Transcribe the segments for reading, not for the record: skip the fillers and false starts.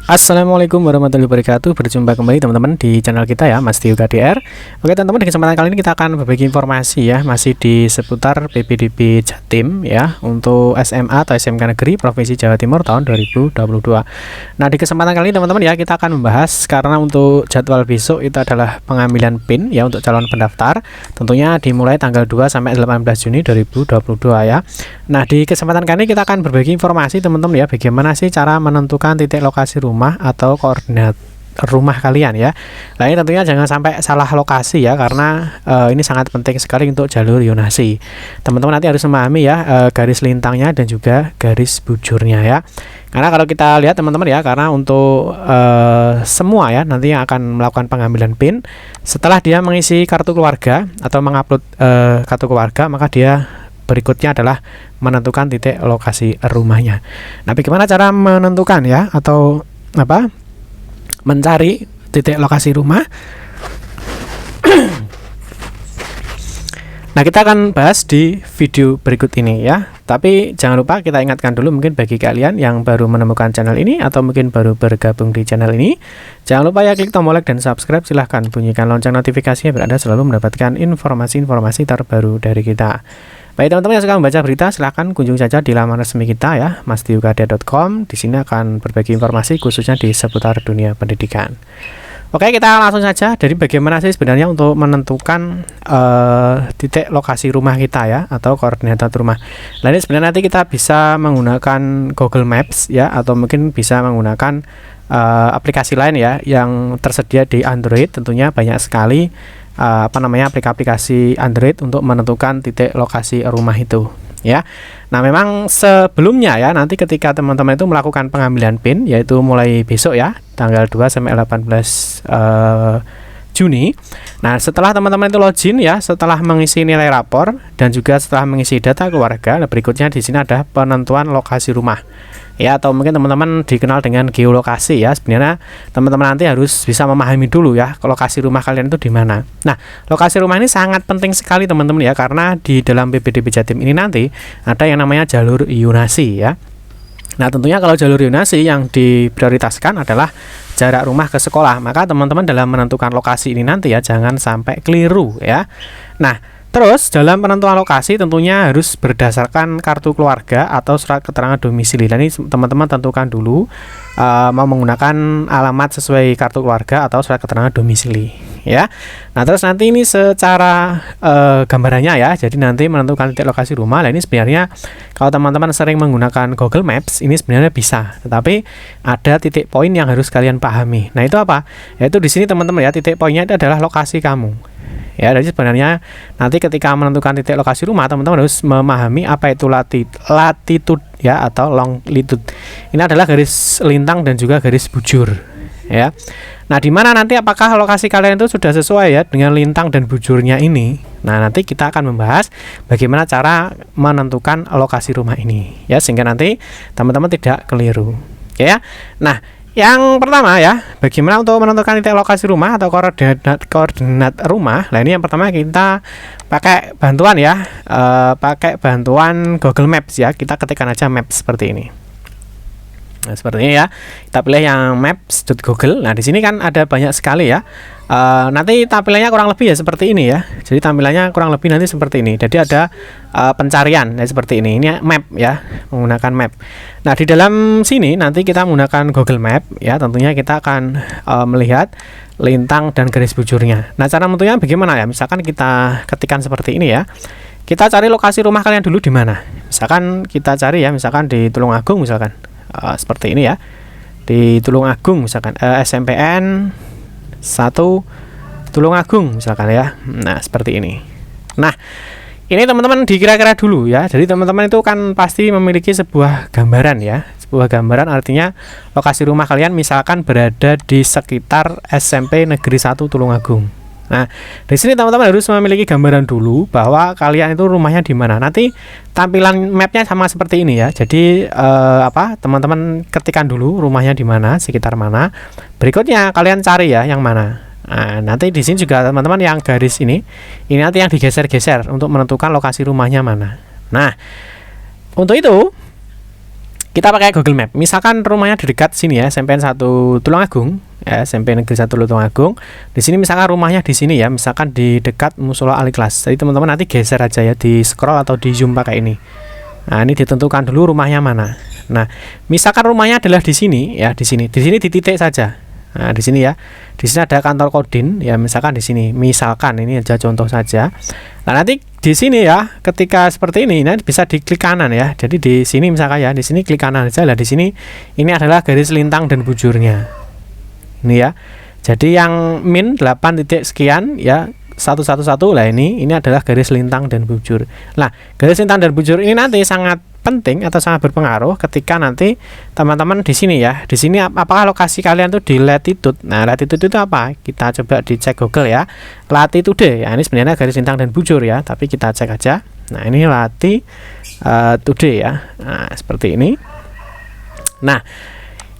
Assalamualaikum warahmatullahi wabarakatuh. Berjumpa kembali teman-teman di channel kita ya, Mas Tio KDR. Oke teman-teman, di kesempatan kali ini kita akan berbagi informasi ya, masih di seputar PPDB Jatim ya, untuk SMA atau SMK Negeri Provinsi Jawa Timur tahun 2022. Nah, di kesempatan kali ini teman-teman ya, kita akan membahas karena untuk jadwal besok itu adalah pengambilan PIN ya untuk calon pendaftar. Tentunya dimulai tanggal 2 sampai 18 Juni 2022 ya. Nah, di kesempatan kali ini kita akan berbagi informasi teman-teman ya, bagaimana sih cara menentukan titik lokasi rumah atau koordinat rumah kalian ya. Nah, ini tentunya jangan sampai salah lokasi ya, karena ini sangat penting sekali untuk jalur zonasi. Teman-teman nanti harus memahami ya garis lintangnya dan juga garis bujurnya ya. Karena kalau kita lihat teman-teman ya, karena untuk semua ya nanti yang akan melakukan pengambilan PIN setelah dia mengisi kartu keluarga atau mengupload kartu keluarga, maka dia berikutnya adalah menentukan titik lokasi rumahnya. Nah, bagaimana cara menentukan ya atau mencari titik lokasi rumah? Nah, kita akan bahas di video berikut ini ya. Tapi jangan lupa kita ingatkan dulu, mungkin bagi kalian yang baru menemukan channel ini atau mungkin baru bergabung di channel ini, jangan lupa ya klik tombol like dan subscribe. Silahkan bunyikan lonceng notifikasinya biar Anda selalu mendapatkan informasi-informasi terbaru dari kita. Baik teman-teman yang suka membaca berita, silahkan kunjungi saja di laman resmi kita ya, mastiukd.com. Di sini akan berbagi informasi khususnya di seputar dunia pendidikan. Oke, kita langsung saja. Dari bagaimana sih sebenarnya untuk menentukan titik lokasi rumah kita ya, atau koordinat rumah. Nah, ini sebenarnya nanti kita bisa menggunakan Google Maps ya, atau mungkin bisa menggunakan aplikasi lain ya yang tersedia di Android. Tentunya banyak sekali aplikasi Android untuk menentukan titik lokasi rumah itu ya. Nah, memang sebelumnya ya, nanti ketika teman-teman itu melakukan pengambilan PIN, yaitu mulai besok ya, tanggal 2 sampai 18 Juni. Nah, setelah teman-teman itu login ya, setelah mengisi nilai rapor dan juga setelah mengisi data keluarga, nah berikutnya di sini ada penentuan lokasi rumah ya, atau mungkin teman-teman dikenal dengan geolokasi ya. Sebenarnya teman-teman nanti harus bisa memahami dulu ya lokasi rumah kalian itu di mana. Nah, lokasi rumah ini sangat penting sekali teman-teman ya, karena di dalam PPDB Jatim ini nanti ada yang namanya jalur zonasi ya. Nah, tentunya kalau jalur zonasi yang diprioritaskan adalah jarak rumah ke sekolah, maka teman-teman dalam menentukan lokasi ini nanti ya jangan sampai keliru ya. Nah, terus dalam penentuan lokasi tentunya harus berdasarkan kartu keluarga atau surat keterangan domisili. Dan ini teman-teman tentukan dulu mau menggunakan alamat sesuai kartu keluarga atau surat keterangan domisili ya. Nah, terus nanti ini secara gambarannya ya, jadi nanti menentukan titik lokasi rumah. Nah, ini sebenarnya kalau teman-teman sering menggunakan Google Maps ini sebenarnya bisa, tetapi ada titik poin yang harus kalian pahami. Nah, itu apa? Yaitu di sini teman-teman ya, titik poinnya itu adalah lokasi kamu. Ya, jadi sebenarnya nanti ketika menentukan titik lokasi rumah, teman-teman harus memahami apa itu latitude ya atau longitude. Ini adalah garis lintang dan juga garis bujur ya. Nah, di mana nanti apakah lokasi kalian itu sudah sesuai ya dengan lintang dan bujurnya ini? Nah, nanti kita akan membahas bagaimana cara menentukan lokasi rumah ini ya, sehingga nanti teman-teman tidak keliru. Oke ya. Nah, yang pertama ya, bagaimana untuk menentukan titik lokasi rumah atau koordinat rumah. Nah, ini yang pertama kita pakai bantuan ya, pakai bantuan Google Maps ya. Kita ketikkan aja Maps seperti ini. Nah, seperti ini ya. Kita pilih yang maps.google. Nah, di sini kan ada banyak sekali ya. Nanti tampilannya kurang lebih ya seperti ini ya. Jadi tampilannya kurang lebih nanti seperti ini. Jadi ada pencarian ya seperti ini. Ini map ya, menggunakan map. Nah, di dalam sini nanti kita menggunakan Google Map ya. Tentunya kita akan melihat lintang dan garis bujurnya. Nah, cara menentunya bagaimana ya? Misalkan kita ketikkan seperti ini ya. Kita cari lokasi rumah kalian dulu di mana. Misalkan kita cari ya, misalkan di Tulungagung misalkan. Seperti ini ya. Di Tulungagung misalkan SMPN 1 Tulungagung misalkan ya. Nah, seperti ini. Nah, ini teman-teman dikira-kira dulu ya. Jadi teman-teman itu kan pasti memiliki sebuah gambaran ya. Sebuah gambaran artinya lokasi rumah kalian misalkan berada di sekitar SMP Negeri 1 Tulungagung. Nah, di sini teman-teman harus memiliki gambaran dulu bahwa kalian itu rumahnya di mana. Nanti tampilan mapnya sama seperti ini ya. Jadi teman-teman ketikkan dulu rumahnya di mana, sekitar mana. Berikutnya kalian cari ya yang mana. Nah, nanti di sini juga teman-teman yang garis ini nanti yang digeser-geser untuk menentukan lokasi rumahnya mana. Nah, untuk itu kita pakai Google Map. Misalkan rumahnya di dekat sini ya, SMPN 1 Tulungagung, ya, SMP Negeri 1 Tulungagung. Di sini misalkan rumahnya di sini ya, misalkan di dekat Musola Al-Ikhlas. Jadi teman-teman nanti geser aja ya, di scroll atau di zoom pakai ini. Nah, ini ditentukan dulu rumahnya mana. Nah, misalkan rumahnya adalah di sini ya, di sini dititik saja. Nah, di sini ya. Di sini ada kantor Kodim ya, misalkan di sini. Misalkan ini aja contoh saja. Nah, nanti di sini ya, ketika seperti ini nanti bisa diklik kanan ya. Jadi di sini misalkan ya, di sini klik kanan aja lah. Di sini ini adalah garis lintang dan bujurnya. Ini ya. Jadi yang min 8 titik sekian ya, 111 lah ini adalah garis lintang dan bujur. Nah, garis lintang dan bujur ini nanti sangat penting atau sangat berpengaruh ketika nanti teman-teman di sini ya. Di sini apakah lokasi kalian tuh di latitude. Nah, latitude itu apa? Kita coba dicek Google ya. Latitude ya, ini sebenarnya garis lintang dan bujur ya, tapi kita cek aja. Nah, ini latitude ya. Nah, seperti ini. Nah,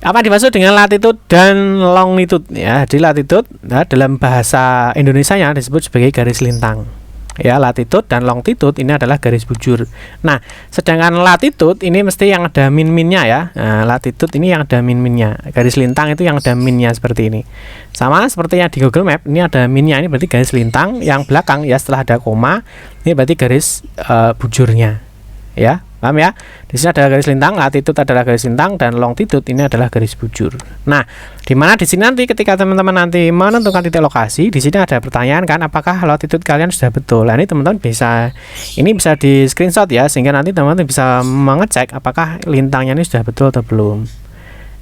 apa dimaksud dengan latitude dan longitude ya? Di latitude nah, dalam bahasa Indonesianya disebut sebagai garis lintang. Ya, latitude dan longitude ini adalah garis bujur. Nah, sedangkan latitude ini mesti yang ada min-minnya ya. Nah, latitude ini yang ada min-minnya. Garis lintang itu yang ada minnya seperti ini. Sama seperti yang di Google Map, ini ada minnya, ini berarti garis lintang. Yang belakang ya setelah ada koma, ini berarti garis bujurnya. Ya, paham ya? Di sini ada garis lintang, latitude adalah garis lintang, dan longitude ini adalah garis bujur. Nah, di mana di sini nanti ketika teman-teman nanti menentukan titik lokasi, di sini ada pertanyaan kan, apakah latitude kalian sudah betul? Nah, ini teman-teman bisa di screenshot ya, sehingga nanti teman-teman bisa mengecek apakah lintangnya ini sudah betul atau belum.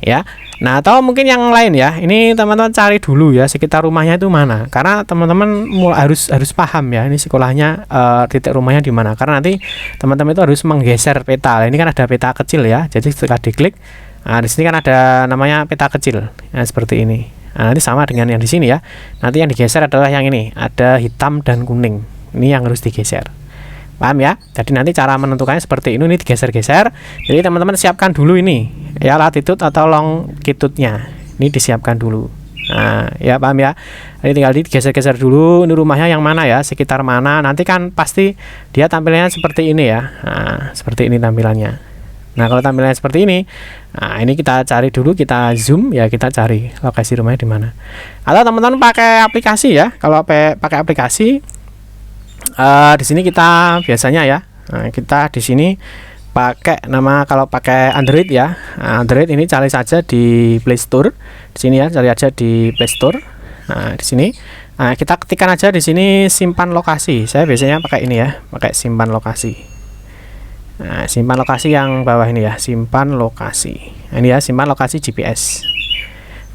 Ya. Nah, atau mungkin yang lain ya. Ini teman-teman cari dulu ya sekitar rumahnya itu mana. Karena teman-teman harus paham ya ini sekolahnya titik rumahnya di mana. Karena nanti teman-teman itu harus menggeser peta. Nah, ini kan ada peta kecil ya. Jadi setelah diklik, nah di sini kan ada namanya peta kecil. Nah, seperti ini. Nah, nanti sama dengan yang di sini ya. Nanti yang digeser adalah yang ini, ada hitam dan kuning. Ini yang harus digeser. Paham ya? Jadi nanti cara menentukannya seperti ini digeser-geser. Jadi teman-teman siapkan dulu ini ya, latitude atau longitude-nya. Ini disiapkan dulu. Nah, ya paham ya? Jadi tinggal digeser-geser dulu ini rumahnya yang mana ya, sekitar mana. Nanti kan pasti dia tampilannya seperti ini ya. Nah, seperti ini tampilannya. Nah, kalau tampilannya seperti ini, nah ini kita cari dulu, kita zoom ya, kita cari lokasi rumahnya di mana. Atau teman-teman pakai aplikasi ya. Kalau pakai aplikasi di sini kita biasanya ya, kita di sini pakai nama, kalau pakai Android ya, Android ini cari saja di Play Store. Di sini ya, cari aja di Play Store. Nah, di sini kita ketikkan aja di sini simpan lokasi. Saya biasanya pakai ini ya, pakai simpan lokasi. Nah, simpan lokasi yang bawah ini ya, simpan lokasi. Nah, ini ya, simpan lokasi GPS.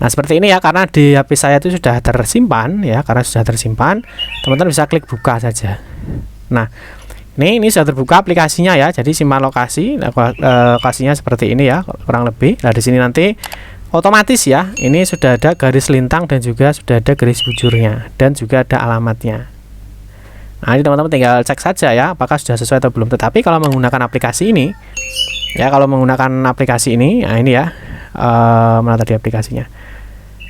Nah, seperti ini ya, karena di HP saya itu sudah tersimpan ya, karena sudah tersimpan, teman-teman bisa klik buka saja. Nah, ini sudah terbuka aplikasinya ya, jadi simpan lokasi, lokasinya seperti ini ya, kurang lebih. Nah, di sini nanti otomatis ya, ini sudah ada garis lintang dan juga sudah ada garis bujurnya, dan juga ada alamatnya. Nah, ini teman-teman tinggal cek saja ya, apakah sudah sesuai atau belum. Tetapi kalau menggunakan aplikasi ini, ya, nah ini ya, mana tadi aplikasinya?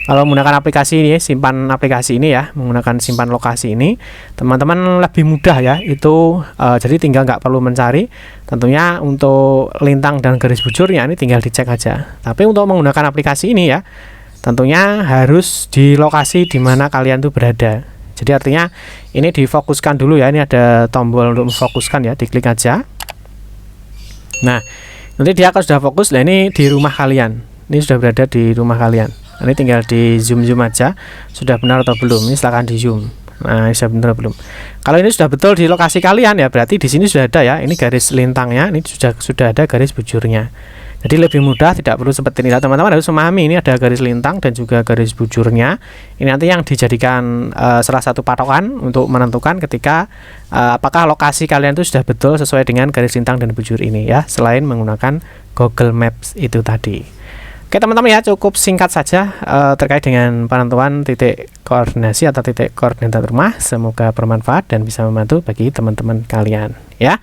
Kalau menggunakan aplikasi ini, simpan aplikasi ini ya, menggunakan simpan lokasi ini, teman-teman lebih mudah ya. Itu jadi tinggal nggak perlu mencari. Tentunya untuk lintang dan garis bujurnya ini tinggal dicek aja. Tapi untuk menggunakan aplikasi ini ya, tentunya harus di lokasi di mana kalian tuh berada. Jadi artinya ini difokuskan dulu ya. Ini ada tombol untuk memfokuskan ya, diklik aja. Nah, nanti dia akan sudah fokus. Nah, ini di rumah kalian. Ini sudah berada di rumah kalian. Ini tinggal di zoom aja, sudah benar atau belum. Ini silahkan di zoom. Nah, sudah benar atau belum. Kalau ini sudah betul di lokasi kalian ya, berarti di sini sudah ada ya. Ini garis lintangnya, ini sudah ada garis bujurnya. Jadi lebih mudah, tidak perlu seperti ini. Teman-teman harus memahami ini ada garis lintang dan juga garis bujurnya. Ini nanti yang dijadikan salah satu patokan untuk menentukan ketika apakah lokasi kalian itu sudah betul sesuai dengan garis lintang dan bujur ini ya, selain menggunakan Google Maps itu tadi. Oke teman-teman ya, cukup singkat saja terkait dengan penentuan titik koordinasi atau titik koordinat rumah. Semoga bermanfaat dan bisa membantu bagi teman-teman kalian ya.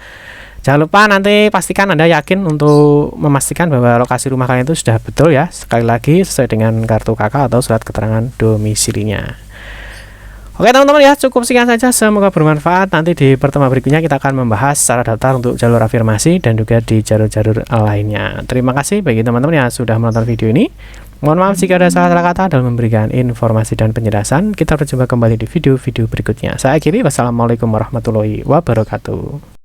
Jangan lupa nanti pastikan Anda yakin untuk memastikan bahwa lokasi rumah kalian itu sudah betul ya. Sekali lagi sesuai dengan kartu KK atau surat keterangan domisilinya. Oke teman-teman ya, cukup sekian saja, semoga bermanfaat. Nanti di pertemuan berikutnya kita akan membahas cara daftar untuk jalur afirmasi dan juga di jalur-jalur lainnya. Terima kasih bagi teman-teman yang sudah menonton video ini. Mohon maaf jika ada salah-salah kata dalam memberikan informasi dan penjelasan. Kita berjumpa kembali di video-video berikutnya. Saya akhiri, wassalamualaikum warahmatullahi wabarakatuh.